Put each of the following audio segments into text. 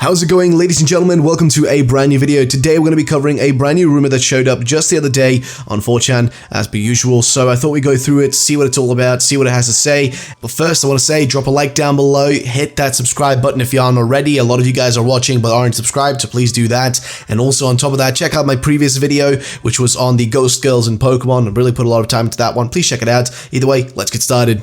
How's it going, ladies and gentlemen? Welcome to a brand new video. Today we're going to be covering a brand new rumor that showed up just the other day on 4chan as per usual. So I thought we'd go through it, see what it's all about, see what it has to say. But first I want to say, drop a like down below, hit that subscribe button if you aren't already. A lot of you guys are watching but aren't subscribed, so please do that. And also on top of that, check out my previous video, which was on the ghost girls in Pokemon. I really put a lot of time into that one. Please check it out. Either way, let's get started.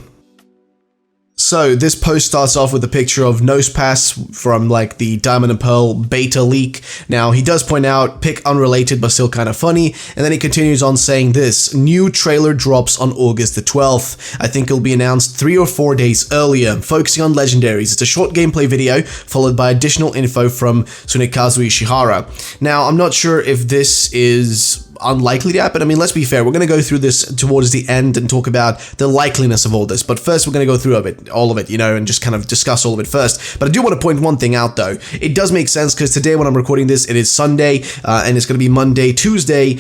So this post starts off with a picture of Nosepass from like the Diamond and Pearl beta leak. Now he does point out, pick unrelated but still kind of funny, and then he continues on saying this, new trailer drops on August the 12th. I think it'll be announced 3 or 4 days earlier, focusing on legendaries. It's a short gameplay video followed by additional info from Tsunekazu Ishihara. Now I'm not sure if this is unlikely to happen. I mean, let's be fair, we're going to go through this towards the end and talk about the likeliness of all this, but first we're going to go through all of it, you know, and just kind of discuss all of it first. But I do want to point one thing out though. It does make sense because today when I'm recording this, it is Sunday, and it's going to be Monday, Tuesday,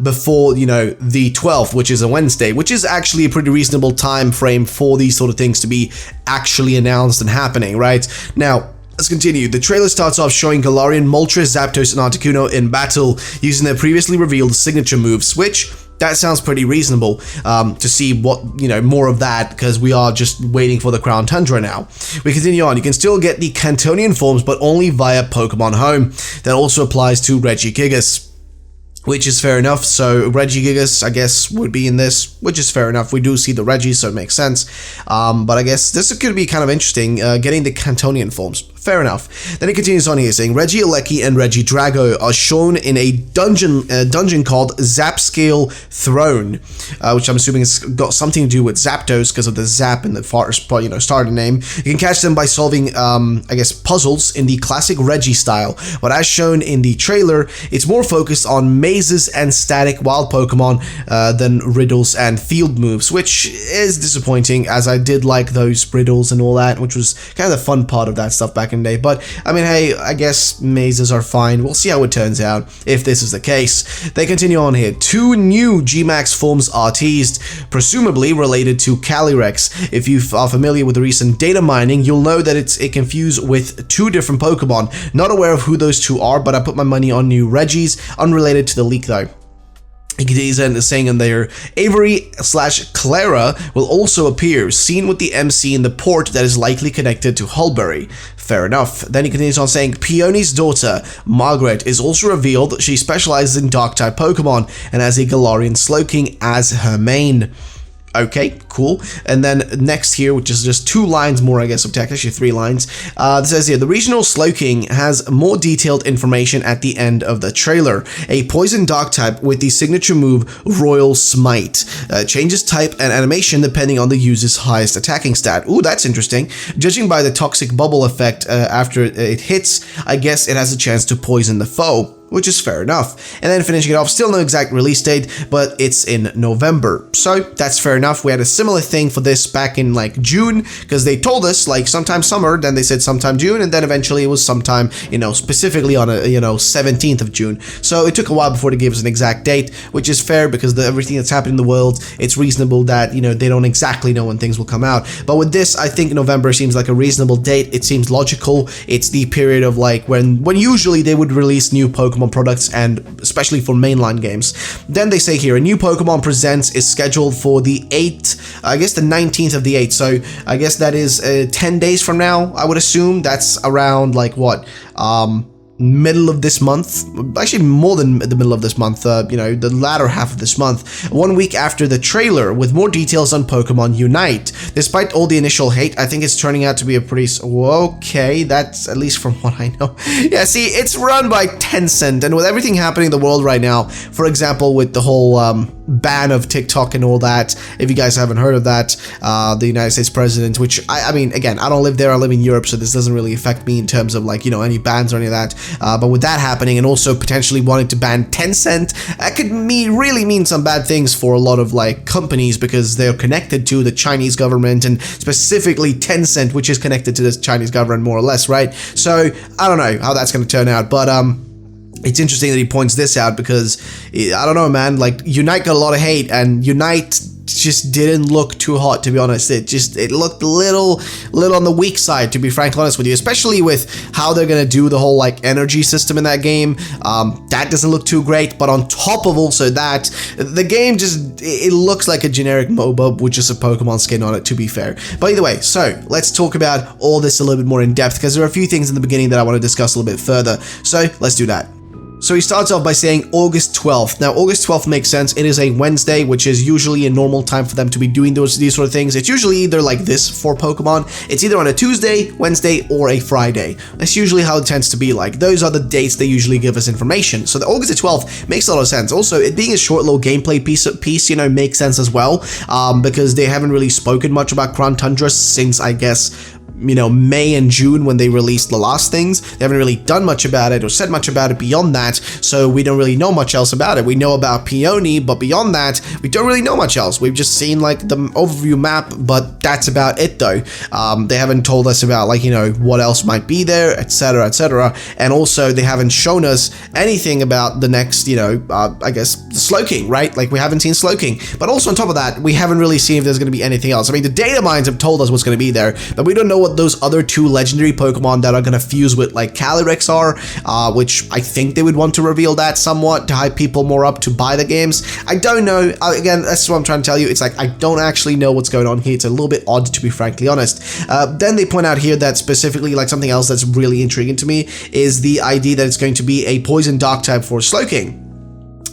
before, you know, the 12th, which is a Wednesday, which is actually a pretty reasonable time frame for these sort of things to be actually announced and happening, right? Now, let's continue. The trailer starts off showing Galarian, Moltres, Zapdos, and Articuno in battle using their previously revealed signature moves, which that sounds pretty reasonable to see what, you know, more of that, because we are just waiting for the Crown Tundra now. We continue on. You can still get the Cantonian forms, but only via Pokemon Home. That also applies to Regigigas, which is fair enough. So Regigigas, I guess, would be in this, which is fair enough. We do see the Regis, so it makes sense. But I guess this could be kind of interesting, getting the Cantonian forms. Fair enough. Then it continues on here saying Regieleki and Regidrago are shown in a dungeon called Zapscale Throne, which I'm assuming has got something to do with Zapdos because of the Zap in the starter name. You can catch them by solving, I guess, puzzles in the classic Regi style. But as shown in the trailer, it's more focused on mazes and static wild Pokemon than riddles and field moves, which is disappointing, as I did like those riddles and all that, which was kind of the fun part of that stuff back in the day. But I mean, hey, I guess mazes are fine. We'll see how it turns out if this is the case. They continue on here. 2 new G-Max forms are teased, presumably related to Calyrex. If you are familiar with the recent data mining, you'll know that it confused with 2 different Pokemon. Not aware of who those 2 are, but I put my money on new Regis, unrelated to the leak though. He continues saying in there, Avery/Clara will also appear, seen with the MC in the port that is likely connected to Hulberry. Fair enough. Then he continues on saying, Peony's daughter, Margaret, is also revealed. She specializes in Dark-type Pokemon and has a Galarian Slowking as her main. Okay, cool. And then next here, which is just 2 lines more, I guess, of text, actually 3 lines. It says here, the regional Slowking has more detailed information at the end of the trailer. A poison dark type with the signature move Royal Smite. Changes type and animation depending on the user's highest attacking stat. Ooh, that's interesting. Judging by the toxic bubble effect after it hits, I guess it has a chance to poison the foe, which is fair enough. And then finishing it off, still no exact release date, but it's in November. So that's fair enough. We had a similar thing for this back in like June, because they told us like sometime summer, then they said sometime June, and then eventually it was sometime, you know, specifically on a, 17th of June. So it took a while before they gave us an exact date, which is fair because everything that's happened in the world, it's reasonable that, you know, they don't exactly know when things will come out. But with this, I think November seems like a reasonable date. It seems logical. It's the period of like when usually they would release new Pokemon products, and especially for mainline games. Then they say here, a new Pokemon Presents is scheduled for the 8th, I guess the 19th of the 8th, so I guess that is 10 days from now, I would assume. That's around like what, middle of this month, actually more than the middle of this month, the latter half of this month, 1 week after the trailer, with more details on Pokemon Unite. Despite all the initial hate, I think it's turning out to be a pretty, okay, that's at least from what I know. Yeah, see, it's run by Tencent, and with everything happening in the world right now, for example, with the whole ban of TikTok and all that, if you guys haven't heard of that, the United States president, which, I mean, again, I don't live there, I live in Europe, so this doesn't really affect me in terms of like, any bans or any of that. But with that happening, and also potentially wanting to ban Tencent, that could really mean some bad things for a lot of like companies, because they're connected to the Chinese government, and specifically Tencent, which is connected to the Chinese government more or less, right? So I don't know how that's going to turn out, but it's interesting that he points this out, because I don't know, man, like Unite got a lot of hate, and Unite just didn't look too hot, to be honest. It looked a little on the weak side, to be frankly honest with you, especially with how they're gonna do the whole like energy system in that game. That doesn't look too great, but on top of also that, the game just, it looks like a generic MOBA with just a Pokemon skin on it, to be fair. But either way, so let's talk about all this a little bit more in depth, because there are a few things in the beginning that I want to discuss a little bit further. So let's do that. So he starts off by saying August 12th. Now, August 12th makes sense. It is a Wednesday, which is usually a normal time for them to be doing these sort of things. It's usually either like this for Pokemon. It's either on a Tuesday, Wednesday, or a Friday. That's usually how it tends to be like. Those are the dates they usually give us information. So the August 12th makes a lot of sense. Also, it being a short little gameplay piece, you know, makes sense as well, because they haven't really spoken much about Crown Tundra since, I guess, you know, May and June when they released the last things. They haven't really done much about it or said much about it beyond that, so we don't really know much else about it. We know about Peony, but beyond that, we don't really know much else. We've just seen like the overview map, but that's about it though. They haven't told us about like, you know, what else might be there, etc, etc, and also they haven't shown us anything about the next, you know, I guess Slowking, right? Like we haven't seen Slowking, but also on top of that, we haven't really seen if there's going to be anything else. I mean, the data mines have told us what's going to be there, but we don't know what those other two legendary Pokemon that are going to fuse with like Calyrex are, which I think they would want to reveal that somewhat to hype people more up to buy the games. I don't know. Again, that's what I'm trying to tell you. It's like I don't actually know what's going on here. It's a little bit odd, to be frankly honest. Then they point out here that specifically like something else that's really intriguing to me is the idea that it's going to be a poison dark type for Slowking,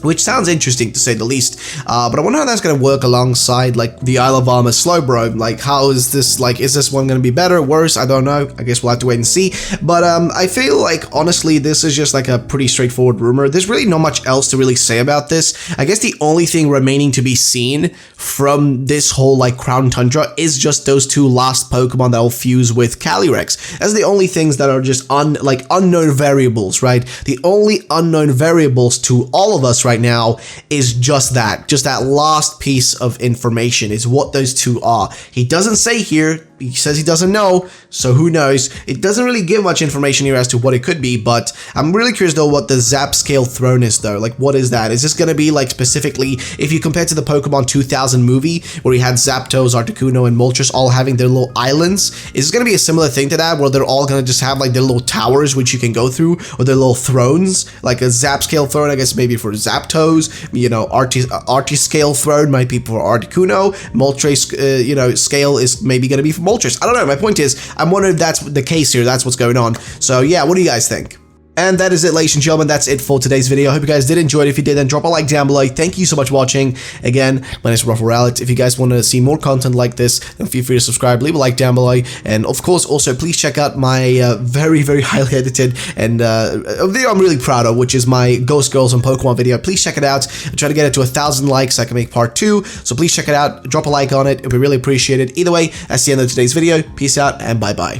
which sounds interesting to say the least, but I wonder how that's going to work alongside like the Isle of Armor Slowbro. Like, how is this, like, is this one going to be better, worse? I don't know. I guess we'll have to wait and see. But I feel like honestly this is just like a pretty straightforward rumor. There's really not much else to really say about this. I guess the only thing remaining to be seen from this whole like Crown Tundra is just those two last Pokemon that will fuse with Calyrex. That's the only things that are just unknown variables, right? The only unknown variables to all of us right now is just that last piece of information is what those two are. He doesn't say here. He says he doesn't know, so who knows? It doesn't really give much information here as to what it could be, but I'm really curious though what the Zap Scale Throne is though. Like, what is that? Is this gonna be like specifically, if you compare to the Pokemon 2000 movie where we had Zapdos, Articuno, and Moltres all having their little islands, is this gonna be a similar thing to that where they're all gonna just have like their little towers which you can go through, or their little thrones? Like a Zap Scale Throne, I guess maybe for Zapdos, you know, Arti Scale Throne might be for Articuno, Moltres, you know, scale is maybe gonna be for Moltres. I don't know. My point is, I'm wondering if that's the case here. That's what's going on. So yeah, what do you guys think? And that is it, ladies and gentlemen. That's it for today's video. I hope you guys did enjoy it. If you did, then drop a like down below. Thank you so much for watching. Again, my name is Rafael. If you guys want to see more content like this, then feel free to subscribe, leave a like down below. And of course, also, please check out my very, very highly edited and a video I'm really proud of, which is my Ghost Girls and Pokemon video. Please check it out. I'm trying to get it to 1,000 likes so I can make part 2. So please check it out. Drop a like on it. It would be really appreciated. Either way, that's the end of today's video. Peace out and bye-bye.